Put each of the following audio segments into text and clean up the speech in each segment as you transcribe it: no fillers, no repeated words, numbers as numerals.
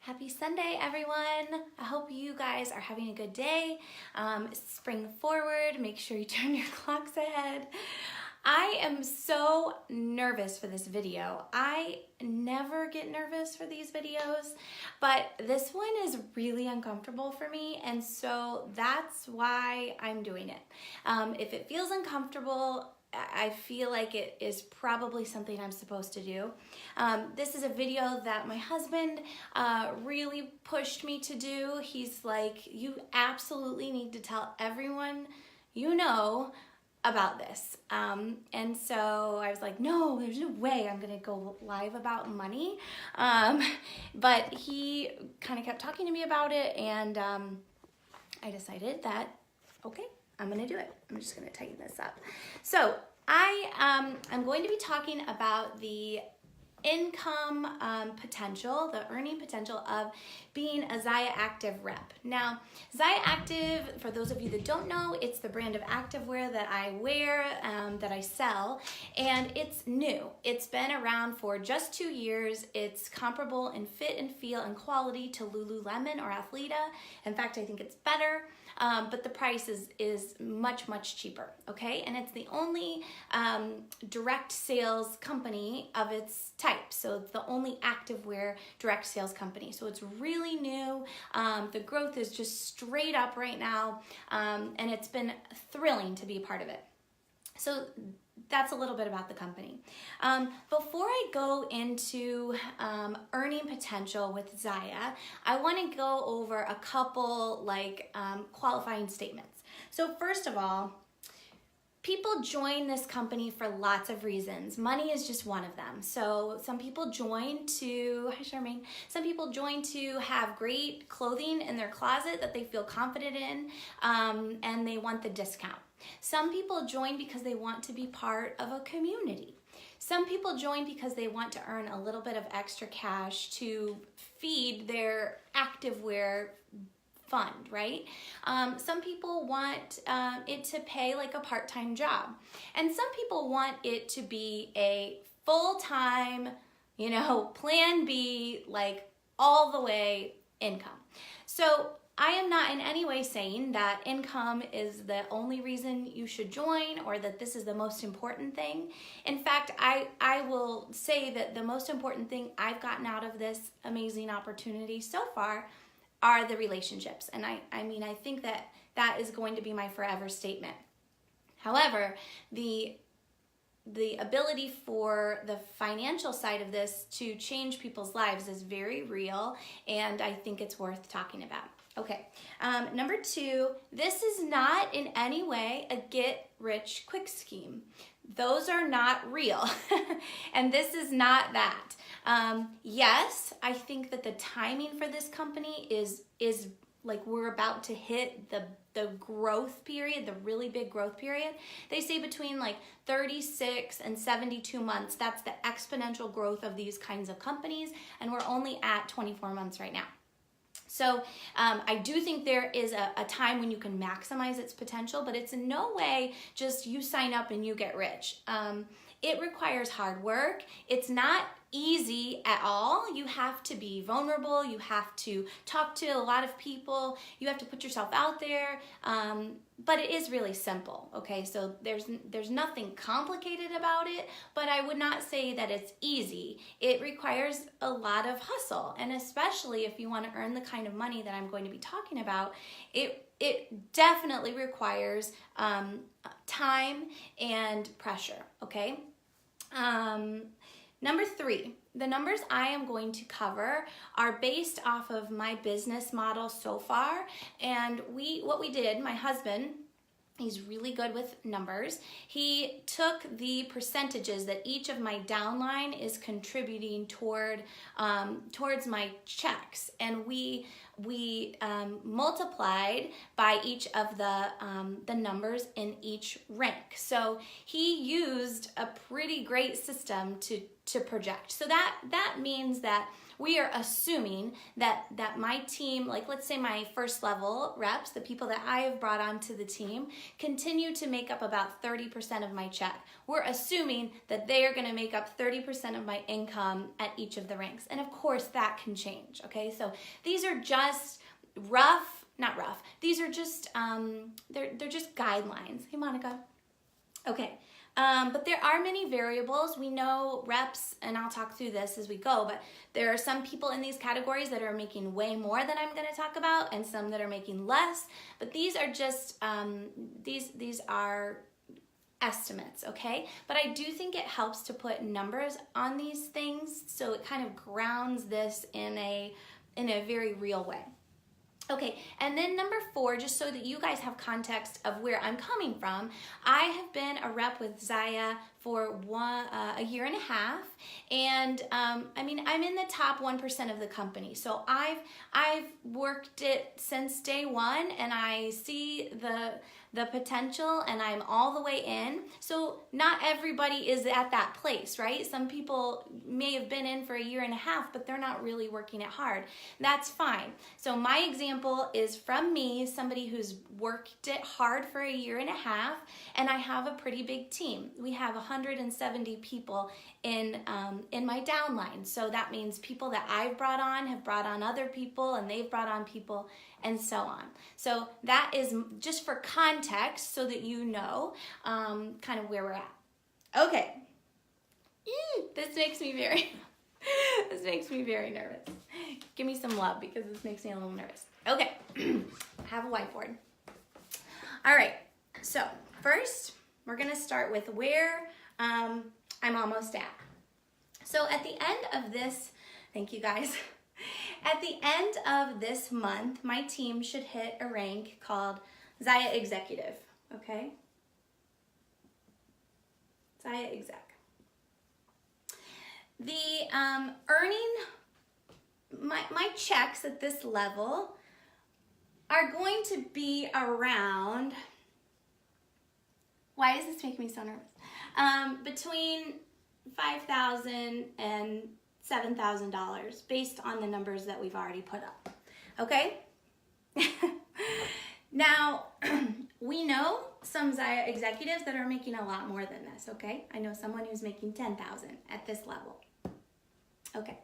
Happy Sunday, everyone. I hope you guys are having a good day. Spring forward, make sure you turn your clocks ahead. I am so nervous for this video. I never get nervous for these videos, but this one is really uncomfortable for me, and so that's why I'm doing it. If it feels uncomfortable, I feel like it is probably something I'm supposed to do. This is a video that my husband really pushed me to do. He's like, you absolutely need to tell everyone you know about this. And so I was like, no, there's no way I'm gonna go live about money. But he kind of kept talking to me about it, and I decided that, okay, I'm gonna do it. I'm just gonna tighten this up. So I'm going to be talking about the income potential, the earning potential of being a Zyia Active rep. Now, Zyia Active, for those of you that don't know, it's the brand of activewear that I wear, that I sell, and it's new. It's been around for just 2 years. It's comparable in fit and feel and quality to Lululemon or Athleta. In fact, I think it's better. But the price is much, much cheaper, okay? And it's the only direct sales company of its type. So it's the only activewear direct sales company. So it's really new. The growth is just straight up right now, and it's been thrilling to be a part of it. So that's a little bit about the company. Before I go into earning potential with Zyia, I want to go over a couple qualifying statements. So first of all, people join this company for lots of reasons. Money is just one of them. So some people join to, hi Charmaine, some people join to have great clothing in their closet that they feel confident in, and they want the discount. Some people join because they want to be part of a community. Some people join because they want to earn a little bit of extra cash to feed their activewear fund, right? Some people want it to pay like a part-time job. And some people want it to be a full-time, plan B, like all the way income. So I am not in any way saying that income is the only reason you should join or that this is the most important thing. In fact, I will say that the most important thing I've gotten out of this amazing opportunity so far are the relationships. And I think that is going to be my forever statement. However, the ability for the financial side of this to change people's lives is very real, and I think it's worth talking about. Okay, number 2, this is not in any way a get-rich quick scheme. Those are not real, and this is not that. Yes, I think that the timing for this company is like we're about to hit the growth period, the really big growth period. They say between like 36 and 72 months, that's the exponential growth of these kinds of companies, and we're only at 24 months right now. So I do think there is a time when you can maximize its potential, but it's in no way just you sign up and you get rich. It requires hard work. It's not easy at all. You have to be vulnerable. You have to talk to a lot of people. You have to put yourself out there. But it is really simple, okay? So there's nothing complicated about it, but I would not say that it's easy. It requires a lot of hustle, and especially if you want to earn the kind of money that I'm going to be talking about, it definitely requires time and pressure, okay? Number 3, the numbers I am going to cover are based off of my business model so far, and what we did, my husband, he's really good with numbers. He took the percentages that each of my downline is contributing towards my checks, and we multiplied by each of the numbers in each rank. So he used a pretty great system to project. So that means that we are assuming that my team, like let's say my first level reps, the people that I have brought onto the team, continue to make up about 30% of my check. We're assuming that they are going to make up 30% of my income at each of the ranks. And of course that can change, okay? So these are just not rough. These are just, they're just guidelines. Hey, Monica. Okay. But there are many variables. We know reps, and I'll talk through this as we go, but there are some people in these categories that are making way more than I'm going to talk about, and some that are making less. But these are just, these are estimates, okay? But I do think it helps to put numbers on these things so it kind of grounds this in a very real way. Okay, and then number 4, just so that you guys have context of where I'm coming from, I have been a rep with Zyia for a year and a half, and I mean, I'm in the top 1% of the company. So I've worked it since day one, and I see the potential, and I'm all the way in. So not everybody is at that place, right? Some people may have been in for a year and a half, but they're not really working it hard. That's fine. So my example is from me, somebody who's worked it hard for a year and a half, and I have a pretty big team. We have 170 people in my downline. So that means people that I've brought on have brought on other people, and they've brought on people, and so on. So that is just for context so that you know kind of where we're at. Okay. This makes me very nervous. Give me some love because this makes me a little nervous. Okay. I have a whiteboard. All right. So first, we're going to start with where I'm almost at. So at the end of this, thank you guys. At the end of this month, my team should hit a rank called Zyia Executive, okay? Zyia Exec. The my checks at this level are going to be around, why does this make me so nervous? Between $5,000 and $7,000 based on the numbers that we've already put up, okay? Now, we know some Zyia executives that are making a lot more than this, okay? I know someone who's making $10,000 at this level. Okay,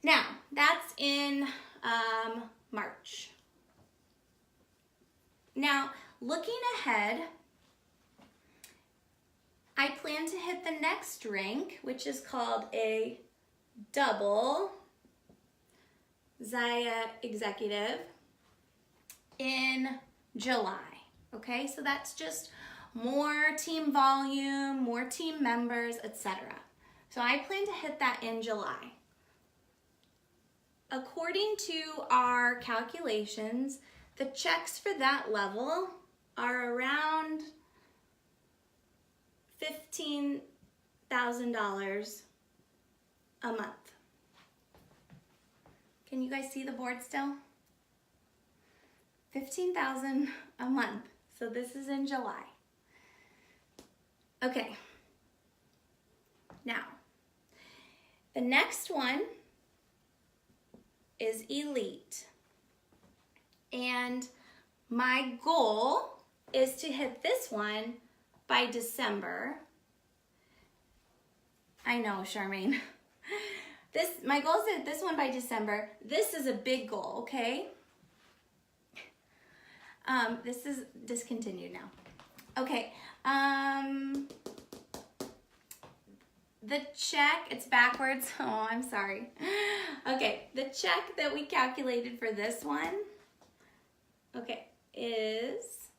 now that's in March. Now, looking ahead, I plan to hit the next rank, which is called a double Zyia Executive in July, okay? So that's just more team volume, more team members, etc. So I plan to hit that in July. According to our calculations, the checks for that level are around $15,000 a month. Can you guys see the board still? $15,000 a month. So this is in July. Okay. Now, the next one is Elite. And my goal is to hit this one by December. I know, Charmaine. My goal is to hit this one by December. This is a big goal, okay? This is discontinued now. Okay. The check, it's backwards. Oh, I'm sorry. Okay, the check that we calculated for this one, okay, is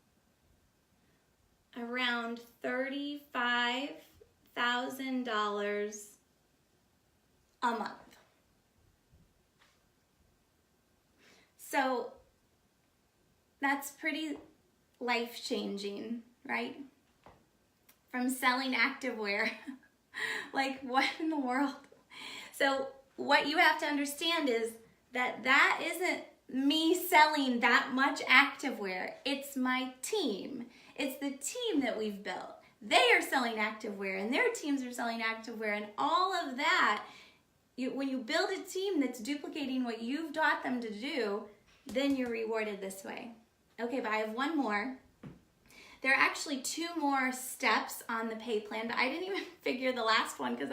around $35,000 a month. So that's pretty life-changing, right? From selling activewear. Like, what in the world? So what you have to understand is that that isn't me selling that much activewear. It's my team. It's the team that we've built. They are selling activewear, and their teams are selling activewear, and all of that when you build a team that's duplicating what you've taught them to do, then you're rewarded this way. Okay, but I have one more. There are actually 2 more steps on the pay plan, but I didn't even figure the last one because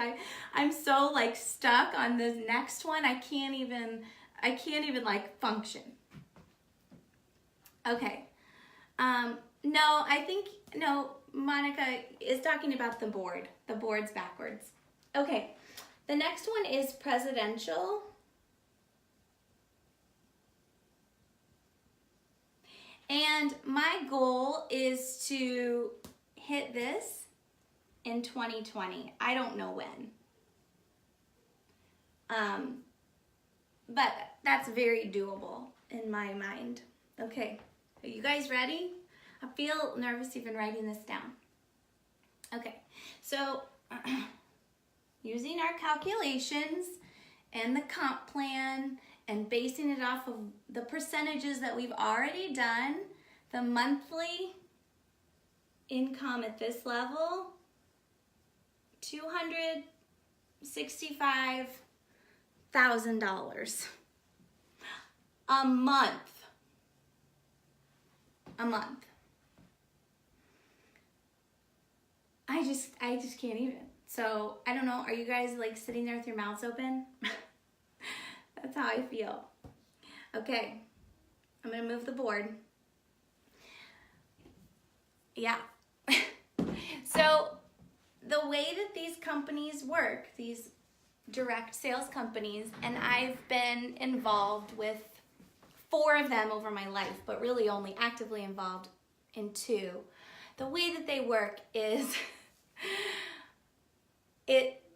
I'm so like stuck on this next one. I can't even like function. Okay. No, Monica is talking about the board. The board's backwards. Okay. The next one is presidential. And my goal is to hit this in 2020. I don't know when. But that's very doable in my mind. Okay, are you guys ready? I feel nervous even writing this down. Okay, so using our calculations and the comp plan and basing it off of the percentages that we've already done, the monthly income at this level, $265,000 a month. A month. I just can't even. So I don't know, are you guys like sitting there with your mouths open? That's how I feel. Okay, I'm gonna move the board. Yeah. So the way that these companies work, these direct sales companies, and I've been involved with 4 of them over my life, but really only actively involved in 2. The way that they work is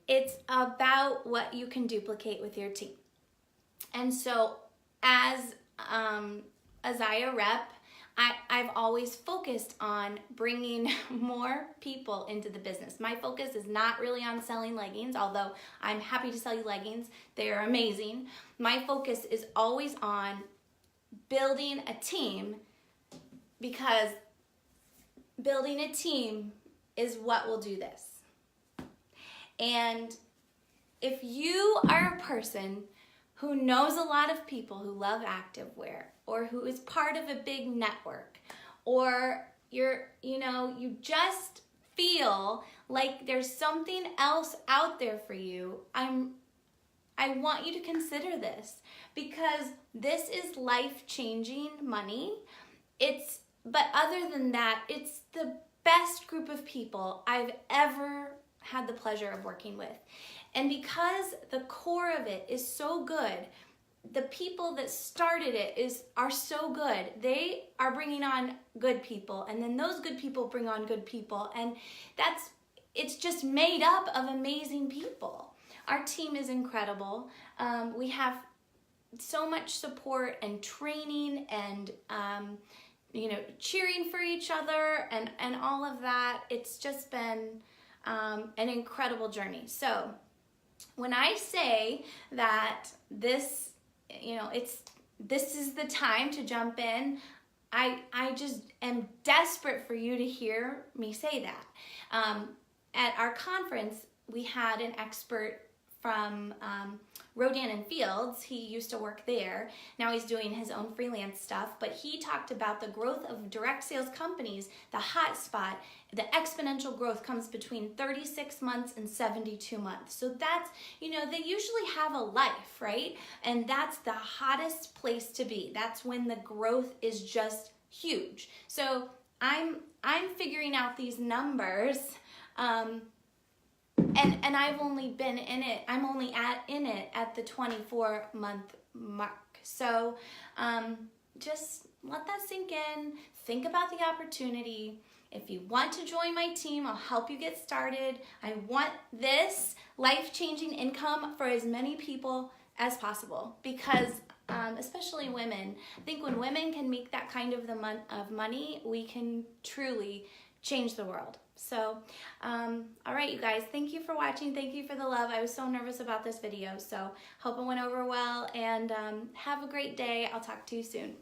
it's about what you can duplicate with your team. And so as a Zyia rep, I've always focused on bringing more people into the business. My focus is not really on selling leggings, although I'm happy to sell you leggings. They are amazing. My focus is always on building a team, because building a team is what will do this. And if you are a person who knows a lot of people who love activewear, or who is part of a big network, or you just feel like there's something else out there for you, I want you to consider this, because this is life-changing money. But other than that, it's the best group of people I've ever had the pleasure of working with. And because the core of it is so good, the people that started it are so good. They are bringing on good people, and then those good people bring on good people, and it's just made up of amazing people. Our team is incredible. We have so much support and training and cheering for each other and all of that. It's just been an incredible journey. So when I say that this is the time to jump in, I just am desperate for you to hear me say that. At our conference, we had an expert from Rodan and Fields. He used to work there. Now he's doing his own freelance stuff, but he talked about the growth of direct sales companies, the hot spot, the exponential growth comes between 36 months and 72 months. So that's, they usually have a life, right? And that's the hottest place to be. That's when the growth is just huge. So I'm figuring out these numbers, and I've only been in it, I'm only in it at the 24-month mark. So just let that sink in. Think about the opportunity. If you want to join my team, I'll help you get started. I want this life-changing income for as many people as possible, because especially women, I think when women can make that kind of money, we can truly change the world. So, all right, you guys, thank you for watching. Thank you for the love. I was so nervous about this video, so hope it went over well, and have a great day. I'll talk to you soon.